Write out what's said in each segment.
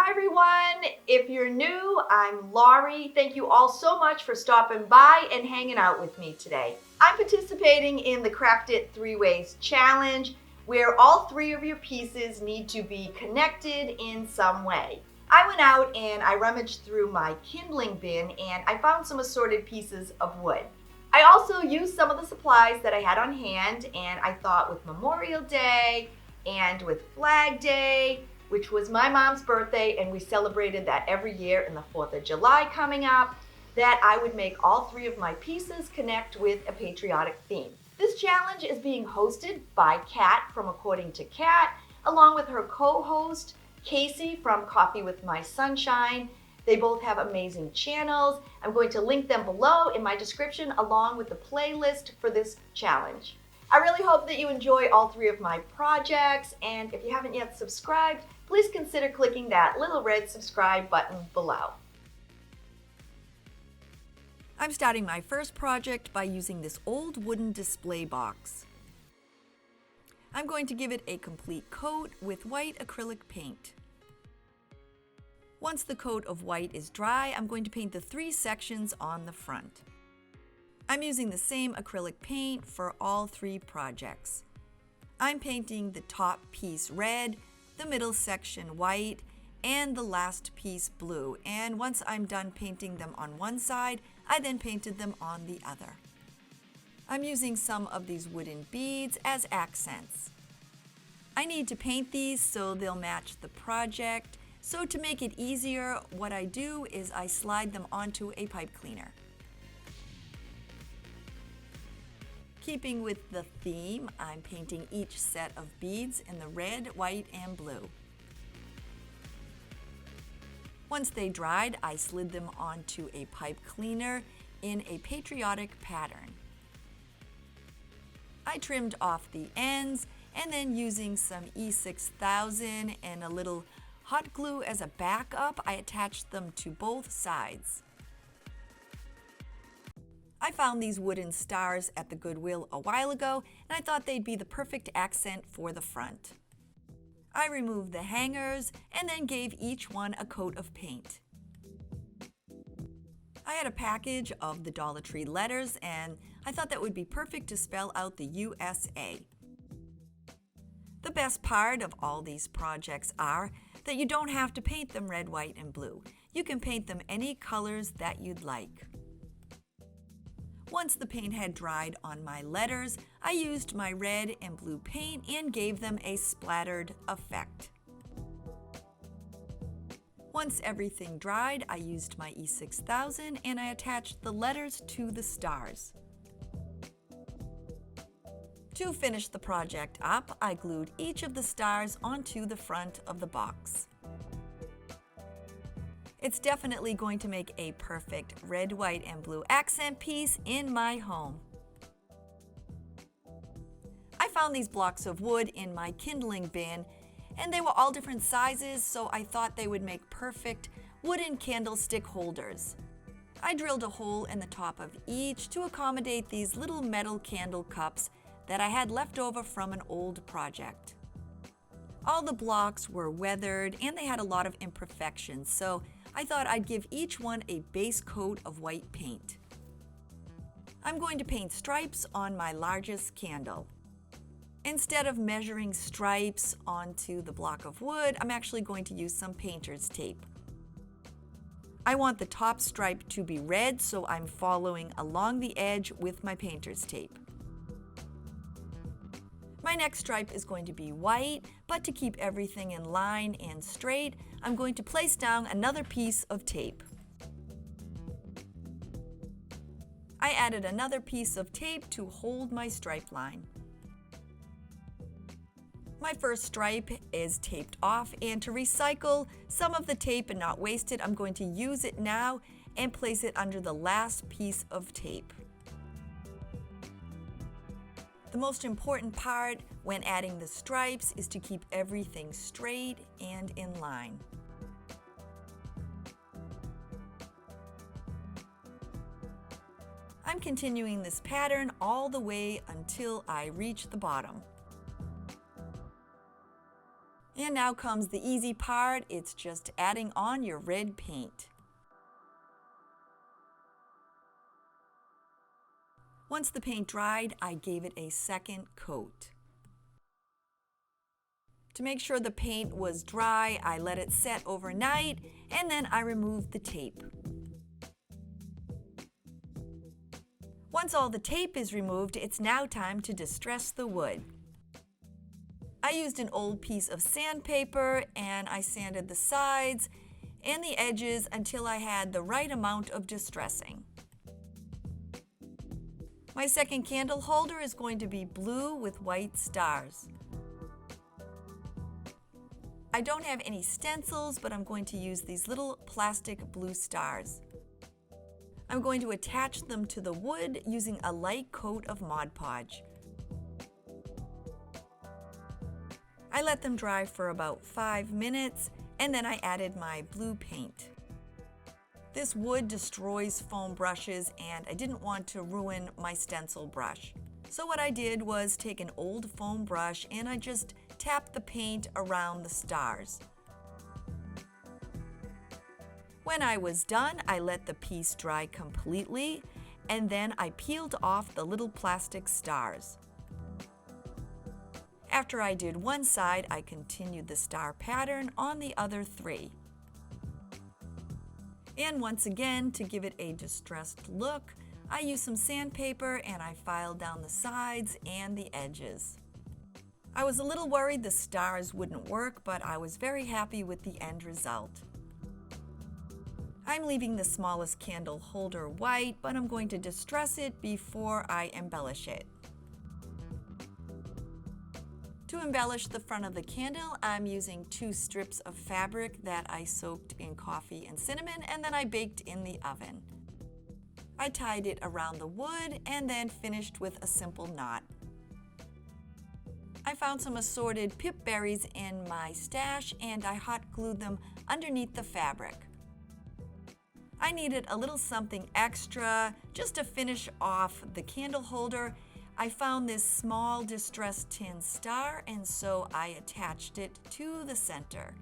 Hi everyone, if you're new, I'm Laurie. Thank you all so much for stopping by and hanging out with me today. I'm participating in the Craft It 3 Ways Challenge, where all 3 of your pieces need to be connected in some way. I went out and I rummaged through my kindling bin and I found some assorted pieces of wood. I also used some of the supplies that I had on hand, and I thought with Memorial Day and with Flag Day, which was my mom's birthday, and we celebrated that every year, in the 4th of July coming up, that I would make all 3 of my pieces connect with a patriotic theme. This challenge is being hosted by Kat from According to Kat, along with her co-host, Casey from Coffee with My Sunshine. They both have amazing channels. I'm going to link them below in my description, along with the playlist for this challenge. I really hope that you enjoy all 3 of my projects, and if you haven't yet subscribed, please consider clicking that little red subscribe button below. I'm starting my first project by using this old wooden display box. I'm going to give it a complete coat with white acrylic paint. Once the coat of white is dry, I'm going to paint the 3 sections on the front. I'm using the same acrylic paint for all 3 projects. I'm painting the top piece red, the middle section white, and the last piece blue. And once I'm done painting them on one side, I then painted them on the other. I'm using some of these wooden beads as accents. I need to paint these so they'll match the project. So to make it easier, what I do is I slide them onto a pipe cleaner. Keeping with the theme, I'm painting each set of beads in the red, white, and blue. Once they dried, I slid them onto a pipe cleaner in a patriotic pattern. I trimmed off the ends, and then using some E6000 and a little hot glue as a backup, I attached them to both sides. I found these wooden stars at the Goodwill a while ago, and I thought they'd be the perfect accent for the front. I removed the hangers and then gave each one a coat of paint. I had a package of the Dollar Tree letters, and I thought that would be perfect to spell out the USA. The best part of all these projects are that you don't have to paint them red, white, and blue. You can paint them any colors that you'd like. Once the paint had dried on my letters, I used my red and blue paint and gave them a splattered effect. Once everything dried, I used my E6000 and I attached the letters to the stars. To finish the project up, I glued each of the stars onto the front of the box. It's definitely going to make a perfect red, white, and blue accent piece in my home. I found these blocks of wood in my kindling bin, and they were all different sizes, so I thought they would make perfect wooden candlestick holders. I drilled a hole in the top of each to accommodate these little metal candle cups that I had left over from an old project. All the blocks were weathered and they had a lot of imperfections, so I thought I'd give each one a base coat of white paint. I'm going to paint stripes on my largest candle. Instead of measuring stripes onto the block of wood, I'm actually going to use some painter's tape. I want the top stripe to be red, so I'm following along the edge with my painter's tape. My next stripe is going to be white, but to keep everything in line and straight, I'm going to place down another piece of tape. I added another piece of tape to hold my stripe line. My first stripe is taped off, and to recycle some of the tape and not waste it, I'm going to use it now and place it under the last piece of tape. The most important part when adding the stripes is to keep everything straight and in line. I'm continuing this pattern all the way until I reach the bottom. And now comes the easy part. It's just adding on your red paint. Once the paint dried, I gave it a second coat. To make sure the paint was dry, I let it set overnight, and then I removed the tape. Once all the tape is removed, it's now time to distress the wood. I used an old piece of sandpaper and I sanded the sides and the edges until I had the right amount of distressing. My second candle holder is going to be blue with white stars. I don't have any stencils, but I'm going to use these little plastic blue stars. I'm going to attach them to the wood using a light coat of Mod Podge. I let them dry for about 5 minutes, and then I added my blue paint. This wood destroys foam brushes, and I didn't want to ruin my stencil brush. So what I did was take an old foam brush and I just tapped the paint around the stars. When I was done, I let the piece dry completely, and then I peeled off the little plastic stars. After I did one side, I continued the star pattern on the other 3. And once again, to give it a distressed look, I used some sandpaper and I filed down the sides and the edges. I was a little worried the stars wouldn't work, but I was very happy with the end result. I'm leaving the smallest candle holder white, but I'm going to distress it before I embellish it. To embellish the front of the candle, I'm using 2 strips of fabric that I soaked in coffee and cinnamon, and then I baked in the oven. I tied it around the wood and then finished with a simple knot. I found some assorted pip berries in my stash and I hot glued them underneath the fabric. I needed a little something extra just to finish off the candle holder. I found this small distressed tin star, and so I attached it to the center.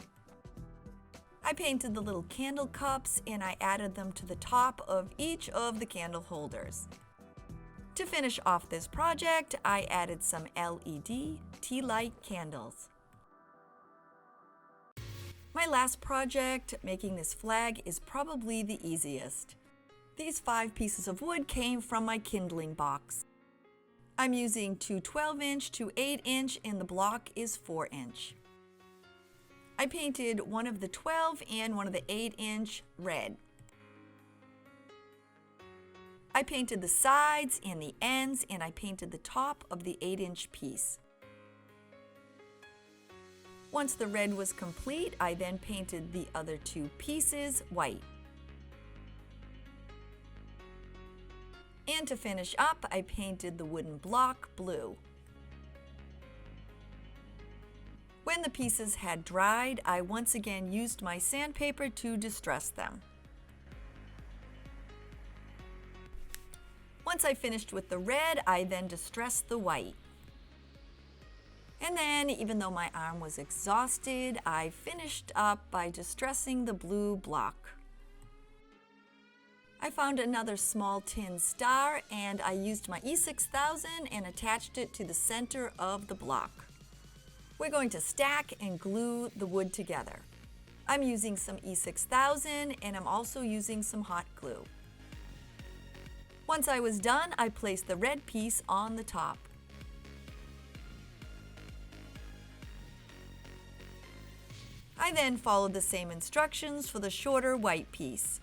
I painted the little candle cups and I added them to the top of each of the candle holders. To finish off this project, I added some LED tea light candles. My last project, making this flag, is probably the easiest. These 5 pieces of wood came from my kindling box. I'm using 2 12-inch to 8-inch and the block is 4-inch. I painted one of the 12 and one of the 8-inch red. I painted the sides and the ends and I painted the top of the 8-inch piece. Once the red was complete, I then painted the other 2 pieces white. And to finish up, I painted the wooden block blue. When the pieces had dried, I once again used my sandpaper to distress them. Once I finished with the red, I then distressed the white. And then, even though my arm was exhausted, I finished up by distressing the blue block. I found another small tin star and I used my E6000 and attached it to the center of the block. We're going to stack and glue the wood together. I'm using some E6000 and I'm also using some hot glue. Once I was done, I placed the red piece on the top. I then followed the same instructions for the shorter white piece.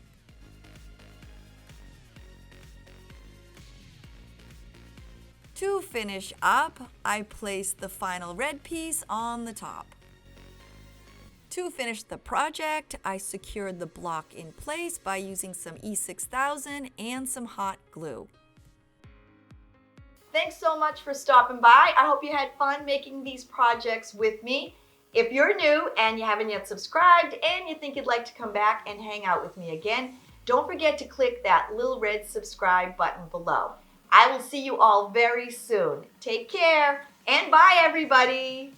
To finish up, I placed the final red piece on the top. To finish the project, I secured the block in place by using some E6000 and some hot glue. Thanks so much for stopping by. I hope you had fun making these projects with me. If you're new and you haven't yet subscribed and you think you'd like to come back and hang out with me again, don't forget to click that little red subscribe button below. I will see you all very soon. Take care and bye everybody.